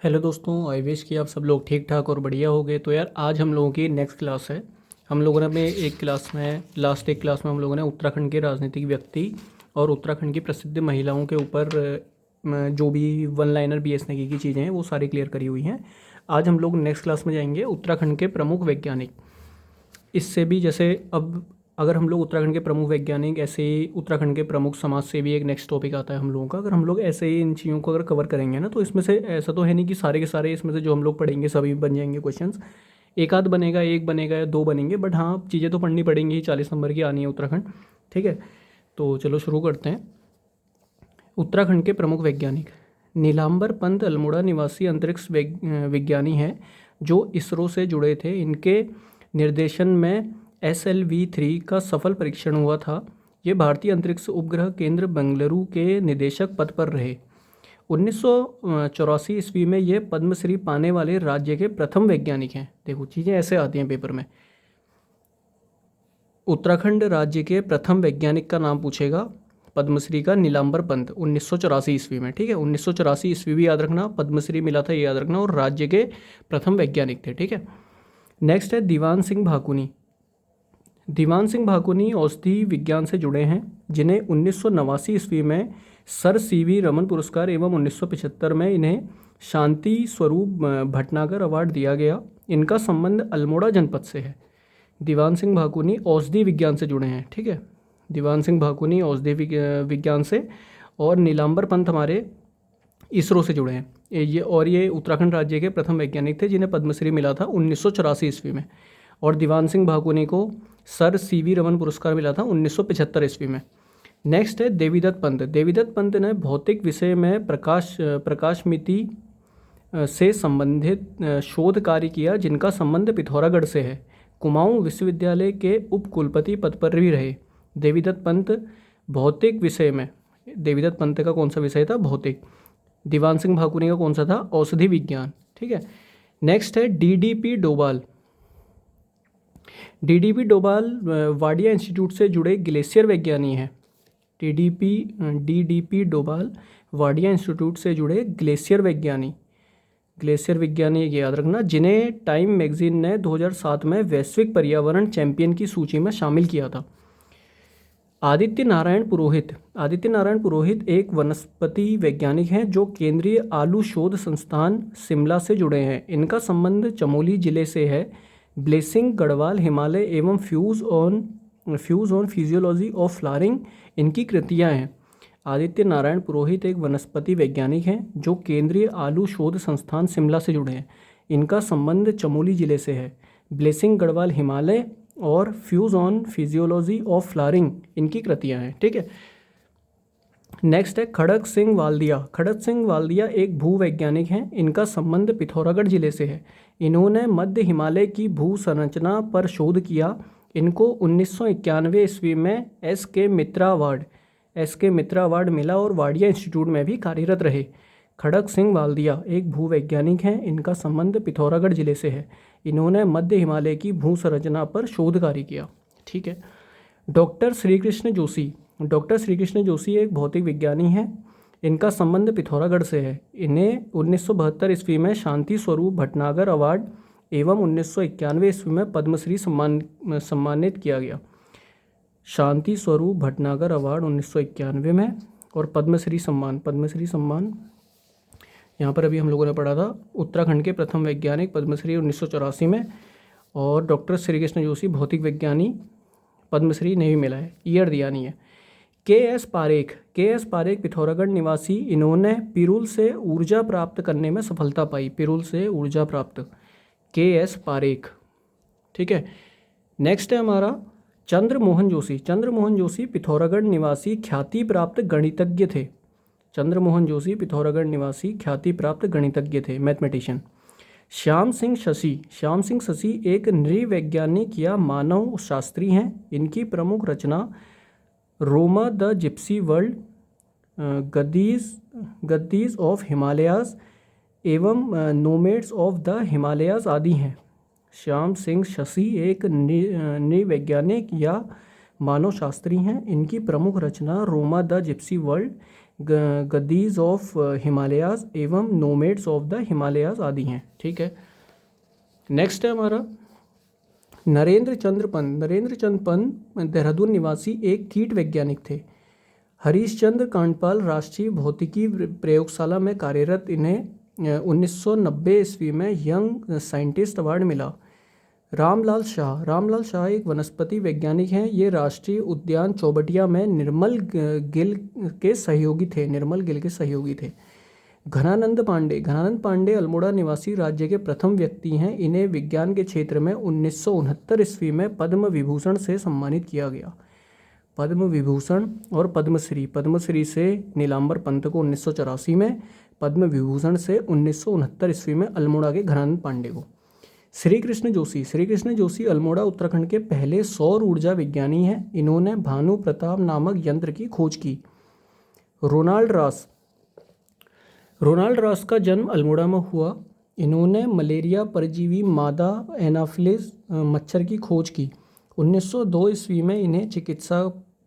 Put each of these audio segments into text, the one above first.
Hello दोस्तों, I wish कि आप सब लोग ठीक ठाक और बढ़िया हो गए। तो यार आज हम लोगों की नेक्स्ट क्लास है। हम लोगों ने अपने एक क्लास में लास्ट एक क्लास में हम लोगों ने उत्तराखंड के राजनीतिक व्यक्ति और उत्तराखंड की प्रसिद्ध महिलाओं के ऊपर जो भी वन लाइनर BS नेगी की चीज़ें हैं वो सारी क्लियर करी हुई हैं। आज हम लोग नेक्स्ट क्लास में जाएंगे उत्तराखंड के प्रमुख वैज्ञानिक। इससे भी जैसे अब अगर हम लोग उत्तराखंड के प्रमुख वैज्ञानिक, ऐसे ही उत्तराखंड के प्रमुख समाज सेवी एक नेक्स्ट टॉपिक आता है हम लोगों का। अगर हम लोग ऐसे ही इन चीज़ों को अगर कवर करेंगे ना, तो इसमें से ऐसा तो है नहीं कि सारे के सारे इसमें से जो हम लोग पढ़ेंगे सभी बन जाएंगे क्वेश्चंस। एक आध बनेगा, एक बनेगा या दो बनेंगे, बट हाँ चीज़ें तो पढ़नी पड़ेंगी ही। 40 नंबर की आनी है उत्तराखंड। ठीक है, तो चलो शुरू करते हैं। उत्तराखंड के प्रमुख वैज्ञानिक नीलांबर पंत अल्मोड़ा निवासी अंतरिक्ष विज्ञानी हैं जो इसरो से जुड़े थे। इनके निर्देशन में SLV-3 का सफल परीक्षण हुआ था। ये भारतीय अंतरिक्ष उपग्रह केंद्र बेंगलुरु के निदेशक पद पर रहे। 1984 ईस्वी में ये पद्मश्री पाने वाले राज्य के प्रथम वैज्ञानिक हैं। देखो चीज़ें ऐसे आती हैं पेपर में। उत्तराखंड राज्य के प्रथम वैज्ञानिक का नाम पूछेगा पद्मश्री का, नीलांबर पंत 1984 ईस्वी में। ठीक है, 1984 ईस्वी भी याद रखना, पद्मश्री मिला था ये याद रखना, और राज्य के प्रथम वैज्ञानिक थे। ठीक है, नेक्स्ट है दीवान सिंह भाकुनी। दीवान सिंह भाकुनी औषधि विज्ञान से जुड़े हैं, जिन्हें 1989 ईस्वी में सर CV रमन पुरस्कार एवं 1975 में इन्हें शांति स्वरूप भटनागर अवार्ड दिया गया। इनका संबंध अल्मोड़ा जनपद से है। दीवान सिंह भाकुनी औषधि विज्ञान से जुड़े हैं। ठीक है, दीवान सिंह भाकुनी औषधि विज्ञान से, और नीलांबर पंत हमारे इसरो से जुड़े हैं। ये उत्तराखंड राज्य के प्रथम वैज्ञानिक थे जिन्हें पद्मश्री मिला था 1984 ईस्वी में, और दीवान सिंह भाकुनी को सर CV रमन पुरस्कार मिला था 1975 ईस्वी में। नेक्स्ट है देवीदत्त पंत। देवीदत्त पंत ने भौतिक विषय में प्रकाशमिति से संबंधित शोध कार्य किया, जिनका संबंध पिथौरागढ़ से है। कुमाऊं विश्वविद्यालय के उप कुलपति पद पर भी रहे। देवीदत्त पंत भौतिक विषय में, देवीदत्त पंत का कौन सा विषय था? भौतिक। दीवान सिंह भाकुनी का कौन सा था? औषधि विज्ञान। ठीक है, नेक्स्ट है DDP Doval. DDP Doval Wadia institute से जुड़े ग्लेशियर वैज्ञानी हैं। DDP डोभाल वाडिया इंस्टीट्यूट से जुड़े ग्लेशियर विज्ञानी ये याद रखना, जिन्हें टाइम मैगजीन ने 2007 में वैश्विक पर्यावरण चैंपियन की सूची में शामिल किया था। आदित्य नारायण पुरोहित एक वनस्पति वैज्ञानिक हैं जो केंद्रीय आलू शोध संस्थान शिमला से जुड़े हैं। इनका संबंध चमोली जिले से है। ब्लेसिंग गढ़वाल हिमालय एवं fuse on physiology of flowering इनकी कृतियां हैं। आदित्य नारायण पुरोहित एक वनस्पति वैज्ञानिक हैं जो केंद्रीय आलू शोध संस्थान शिमला से जुड़े हैं। इनका संबंध चमोली जिले से है। ब्लेसिंग गढ़वाल हिमालय और fuse on physiology of flowering इनकी कृतियां हैं। ठीक है, नेक्स्ट है खड़क सिंह वाल्दिया एक भूवैज्ञानिक हैं। इनका संबंध पिथौरागढ़ जिले से है। इन्होंने मध्य हिमालय की भू संरचना पर शोध किया। इनको 1991 ईस्वी में SK मित्रा अवार्ड मिला और वाडिया इंस्टीट्यूट में भी कार्यरत रहे। खड़क सिंह वाल्दिया एक भूवैज्ञानिक हैं। इनका संबंध पिथौरागढ़ जिले से है। इन्होंने मध्य हिमालय की भू संरचना पर शोध कार्य किया। ठीक है, डॉक्टर श्री कृष्ण जोशी एक भौतिक विज्ञानी हैं। इनका संबंध पिथौरागढ़ से है। इन्हें 1972 ईस्वी में शांति स्वरूप भटनागर अवार्ड एवं 1991 ईस्वी में पद्मश्री सम्मानित किया गया। शांति स्वरूप भटनागर अवार्ड 1991 में, और पद्मश्री सम्मान यहाँ पर अभी हम लोगों ने पढ़ा था उत्तराखंड के प्रथम वैज्ञानिक पद्मश्री 1984 में, और डॉक्टर श्री कृष्ण जोशी भौतिक विज्ञानी पद्मश्री नहीं मिला है, ईयर दिया नहीं है। KS पारेख पिथौरागढ़ निवासी। इन्होंने पिरूल से ऊर्जा प्राप्त करने में सफलता पाई। KS पारेख। ठीक है, नेक्स्ट है हमारा चंद्रमोहन जोशी पिथौरागढ़ निवासी ख्याति प्राप्त गणितज्ञ थे, मैथमेटिशियन। श्याम सिंह शशि एक नृवैज्ञानिक या मानव शास्त्री हैं। इनकी प्रमुख रचना Roma the gypsy world, Gaddis of Himalayas एवं नोमेड्स ऑफ द हिमालयाज आदि हैं। श्याम सिंह शशि एक नृवैज्ञानिक या मानव शास्त्री हैं। इनकी प्रमुख रचना Roma the gypsy world Gaddis of Himalayas एवं नोमेड्स ऑफ द हिमालयाज आदि हैं। ठीक है, नेक्स्ट है हमारा नरेंद्र चंद्र पंत। नरेंद्र चंद्र पंत देहरादून निवासी एक कीट वैज्ञानिक थे। हरीशचंद्र कांडपाल राष्ट्रीय भौतिकी प्रयोगशाला में कार्यरत। इन्हें 1990 ईस्वी में यंग साइंटिस्ट अवार्ड मिला। रामलाल शाह एक वनस्पति वैज्ञानिक हैं। ये राष्ट्रीय उद्यान चौबटिया में निर्मल गिल के सहयोगी थे। घनानंद पांडे अल्मोड़ा निवासी राज्य के प्रथम व्यक्ति हैं। इन्हें विज्ञान के क्षेत्र में 1969 ईस्वी में पद्म विभूषण से सम्मानित किया गया। पद्म विभूषण और पद्मश्री से नीलांबर पंत को 1984 में, पद्म विभूषण से 1969 ईस्वी में अल्मोड़ा के घनानंद पांडे को। श्री कृष्ण जोशी अल्मोड़ा उत्तराखंड के पहले सौर ऊर्जा विज्ञानी हैं। इन्होंने भानु प्रताप नामक यंत्र की खोज की। रोनाल्ड रॉस का जन्म अल्मोड़ा में हुआ। इन्होंने मलेरिया परजीवी मादा एनाफिलिस मच्छर की खोज की। 1902 ईस्वी में इन्हें चिकित्सा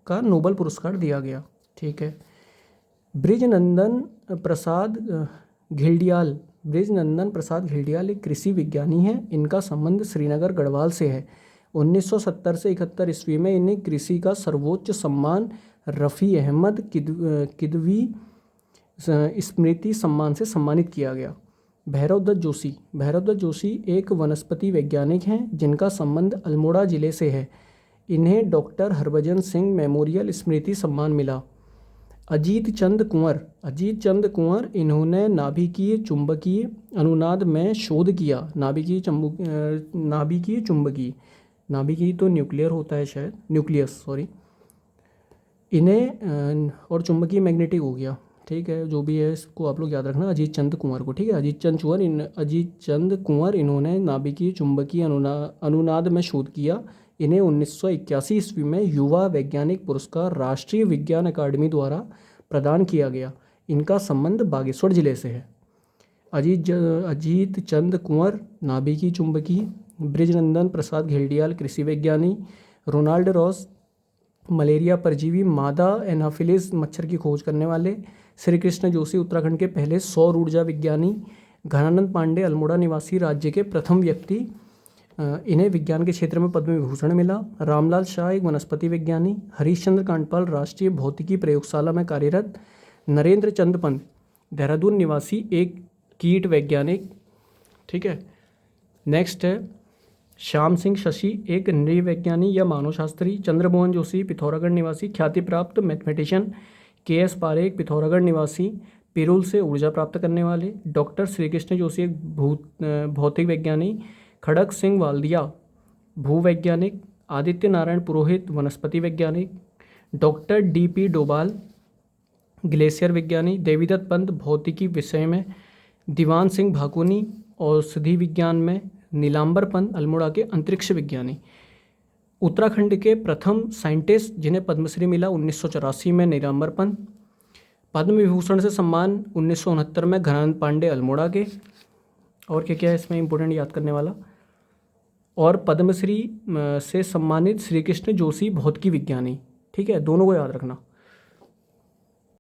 का नोबेल पुरस्कार दिया गया। ठीक है, ब्रिजनंदन प्रसाद घिल्डियाल एक कृषि विज्ञानी हैं। इनका संबंध श्रीनगर गढ़वाल से है। 1970 से 71 ईस्वी में इन्हें कृषि का सर्वोच्च सम्मान रफ़ी अहमद किदवी स्मृति सम्मान से सम्मानित किया गया। भैरव दत्त जोशी एक वनस्पति वैज्ञानिक हैं जिनका संबंध अल्मोड़ा जिले से है। इन्हें डॉक्टर हरभजन सिंह मेमोरियल स्मृति सम्मान मिला। अजीत चंद कुंवर इन्होंने नाभिकीय चुंबकीय अनुनाद में शोध किया। नाभिकीय तो न्यूक्लियर होता है शायद, न्यूक्लियस सॉरी। इन्हें और चुंबकीय मैग्नेटिक हो गया। ठीक है, जो भी है इसको आप लोग याद रखना, अजीत चंद कुंवर को। ठीक है, अजीत चंद कुंवर इन्होंने नाभिकीय चुंबकीय अनुनाद में शोध किया। इन्हें 1981 ईस्वी में युवा वैज्ञानिक पुरस्कार राष्ट्रीय विज्ञान अकादमी द्वारा प्रदान किया गया। इनका संबंध बागेश्वर जिले से है। अजीत चंद कुंवर नाभिकीय चुंबकीय, ब्रिजनंदन प्रसाद घिल्डियाल कृषि वैज्ञानी, रोनाल्ड रॉस मलेरिया परजीवी मादा एनाफिलिस मच्छर की खोज करने वाले, श्री कृष्ण जोशी उत्तराखंड के पहले सौर ऊर्जा विज्ञानी, घनानंद पांडे अल्मोड़ा निवासी राज्य के प्रथम व्यक्ति, इन्हें विज्ञान के क्षेत्र में पद्म विभूषण मिला। रामलाल शाह एक वनस्पति वैज्ञानी, हरीशचंद्र कांडपाल राष्ट्रीय भौतिकी प्रयोगशाला में कार्यरत, नरेंद्र चंद पंत देहरादून निवासी एक कीट वैज्ञानिक। ठीक है, नेक्स्ट है श्याम सिंह शशि एक नृवैज्ञानी या मानवशास्त्री, चंद्रमोहन जोशी पिथौरागढ़ निवासी ख्याति प्राप्त मैथमेटिशियन, के.एस. पारेख पिथौरागढ़ निवासी पिरुल से ऊर्जा प्राप्त करने वाले, डॉक्टर श्री कृष्ण जोशी एक भौतिक वैज्ञानिक, खड़क सिंह वाल्दिया भूवैज्ञानिक, आदित्य नारायण पुरोहित वनस्पति वैज्ञानिक, डॉक्टर डी.पी. डोभाल ग्लेशियर विज्ञानी, देवीदत्त पंत भौतिकी विषय में, दीवान सिंह भाकुनी औषधि विज्ञान में, नीलांबर पंत अल्मोड़ा के अंतरिक्ष विज्ञानी। उत्तराखंड के प्रथम साइंटिस्ट जिन्हें पद्मश्री मिला 1984 में नीलांबर पंत। पद्म विभूषण से सम्मान 1969 में घनानंद पांडे अल्मोड़ा के। और क्या है इसमें इम्पोर्टेंट याद करने वाला, और पद्मश्री से सम्मानित श्री कृष्ण जोशी भौतिकी विज्ञानी। ठीक है, दोनों को याद रखना।